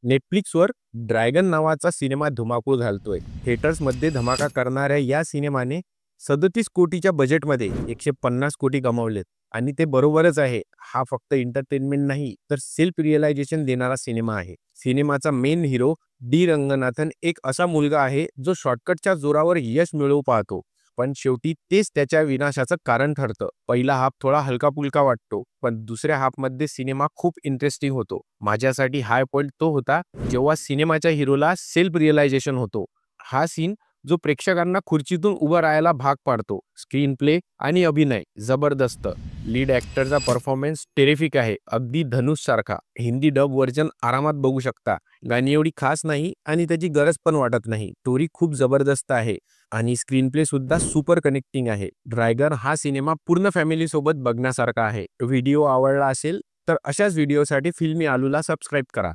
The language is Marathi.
नेटफ्लिक्सवर ड्रॅगन नावाचा सिनेमा धुमाकूळ घालतोय. थिएटर्समध्ये धमाका करणाऱ्या या सिनेमाने 37 कोटीच्या बजेटमध्ये 150 कोटी कमावलेत. आणि ते बरोबरच आहे. हा फक्त एंटरटेनमेंट नाही, तर सेल्फ रिअलायझेशन देणारा सिनेमा आहे. सिनेमाचा मेन हिरो डी रंगनाथन एक असा मुलगा आहे, जो शॉर्टकटच्या जोरावर यश मिळवू पाहतो. पण शेवटी तेच त्याच्या विनाशाचं कारण ठरतं. पहिला हाफ थोडा हलका-फुलका वाटतो, पण दुसऱ्या हाफमध्ये सिनेमा खूप इंटरेस्टिंग होतो. माझ्यासाठी हाय पॉइंट तो होता, जेव्हा सिनेमाच्या हिरोला सेल्फ रिअलायझेशन होतो. हा सीन जो प्रेक्षकांना खुर्चीतून उभं राहायला भाग पाडतो. स्क्रीन प्ले आणि अभिनय जबरदस्त. लीड ॲक्टरचा परफॉर्मन्स टेरिफिक आहे, अगदी धनुष सारखा. हिंदी डब व्हर्जन आरामात बघू शकता. गाणी एवढी खास नाही आणि त्याची गरज पण वाटत नाही. स्टोरी खूप जबरदस्त आहे आणि स्क्रीन प्ले सुद्धा सुपर कनेक्टिंग आहे. ड्रॅगन हा सिनेमा पूर्ण फॅमिलीसोबत बघण्यासारखा आहे. व्हिडिओ आवडला असेल तर अशाच व्हिडिओसाठी फिल्मी आलूला सबस्क्राईब करा.